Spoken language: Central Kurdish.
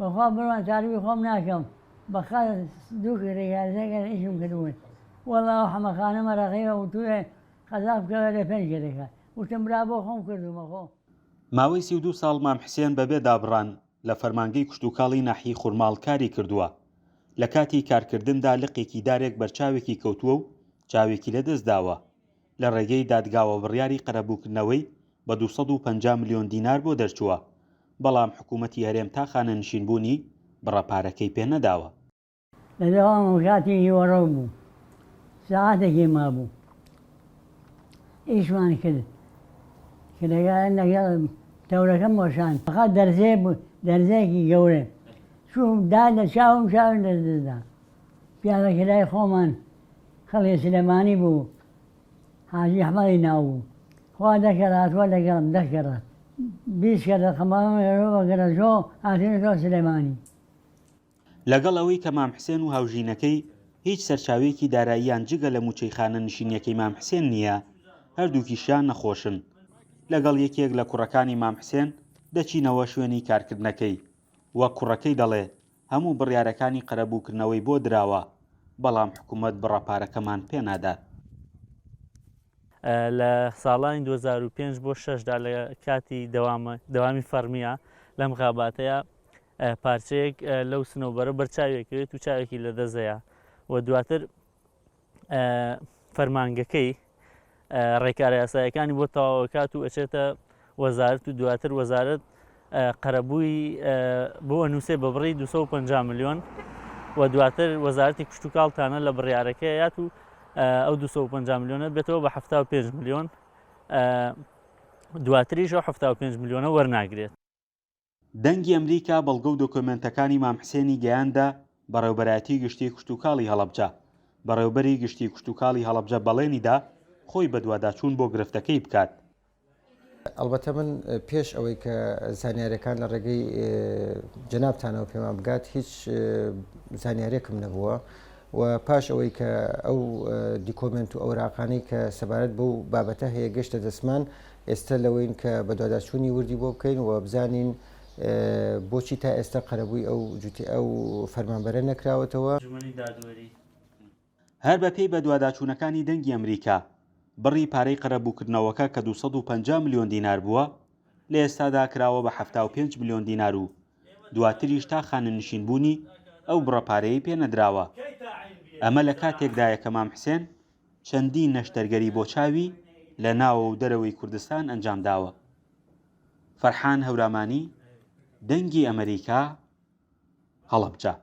بەخوا بڕوان تاروی خۆم ناکەم بەخوا دوو کرێگارەکە ئیشم کردوون وەڵاو حەمەخانە مەرەقەیە و توێ قەزا بکەوە لە 5 کرێگا وتم برا بۆ خۆم کردومەخۆ. ماوەی 32 ساڵ مام حسێن بەبێ دابڕان لە فەرمانگەی کشتوکاڵی ناحیی خوورماڵ کاری کردووە. لە کاتی کارکردندا لقێکی دارێک بەرچاوێکی کەوتووە و چاوێکی لەدەستداوە. لە ڕێگەی دادگاوە بڕیاری قەرەبووکردنەوەی بە 250 ملیۆن دینار بۆ دەرچووە، بەڵام حکوومەتی هەرێم تا خانەنشینبوونی بڕەپارەکەی پێ نەداوە. لە دەوامم کاتی هیوەڕۆ بوو، ساعاتێکی مابوو ئیشمان کرد کرێگار لەگەڵ تەورەکەم وەشان فقط دەرزەیەکی گەورە چوو دا لە چاوم دەستدا پیاوە کرای خۆمان خەڵی سلێمانی بوو حاجی ئەحمەدی ناو بوو خوا دەکەڕ هاتووە لەگەڵم 10 کەڕە 20 کەڕە خەماوە گەرەژۆ هاتوونەتەوە سلێمانی. لەگەڵ ئەوەی کە مام حسێن و هاوژینەکەی هیچ سەرچاوێکی داراییان جگە لە موچەی خانە نشینیەکەی مام حسێن نییە، هەردووکیشیان نەخۆشن. لەگەڵ یەکێک لە کوڕەکانی مام حسێن دەچینەوە شوێنی کارکردنەکەی، وەک کوڕەکەی دەڵێ هەموو بڕیارەکانی قەرەبووکردنەوەی بۆ دراوە، بەڵام حکوومەت بڕەپارەکەمان پێ نادات. لە ساڵانی 2005 بۆ 6دا لە کاتی دەوامی فەرمیە لەم غاباتەیە پارچەیەک لەو سنەوبەرە بەرچاوێکوێت و چاوێکی لە دەزەیە و دواتر فەرمانگەکەی ڕێکارە یاسایەکانی بۆ تەواوکات و ئەچێتە وەزارەت و دواتر وەزارەت قەرەبووی بۆ ئەنووسێ بە بڕی 250 ملیۆن و دواتر وەزارەتی کشتوکاڵتانە لە بڕیارەکەیات و ئەو 250 ملیۆنە بێتەوە بە 75 ملیۆن دواتریش ئەو 75 ملیۆنە وەرناگرێت. دەنگی ئەمریکا بەڵگە و دۆکۆمنتەکانی مام حسێنی گەیاندا بەڕێوەبەرایەتی گشتی کشتوکاڵی هەڵەبجە. بەڕێوەبەری گشتی کشتوکاڵی هەڵەبجە بەڵێنیدا خۆی بە دوواداچوون بۆ گرفتەکەی بکات. ئەلبەتە من پێش ئەوەی کە زانیاریەکان لە ڕێگەی جەنابتانەوە پێمان بگات هیچ زانیارێکم نەبووە و پاش ئەوەی کە ئەو دیکۆمنت و ئەوراقانەی کە سەبارەت بەو بابەتە هەیە گەشتە دەستمان ئێستا لەوەین کە بە دوواداچوونی وردی بۆ بکەین و بزانین بۆچی تا ئێستا قەرەبووی ئەو فەرمانبەرە نەکراوەتەوە. هەر بەپێی بە دوواداچوونەکانی دەنگی ئەمریکا بڕی پارەی قەرەبووکردنەوەکە کە 250 ملیۆن دینار بووە لە ئێستادا کراوە بە 75 ملیۆن دینار و دواتریش تا خانەنشینبوونی ئەو بڕەپارەیەی پێ نەدراوە. ئەمە لە کاتێکدایە کە مام حسێن چەندین نەشتەرگەری بۆ چاوی لە ناوە و دەرەوەی کوردستان ئەنجام داوە. فەرحان هەورامانی، دەنگی ئەمریکا، هەڵەبجە.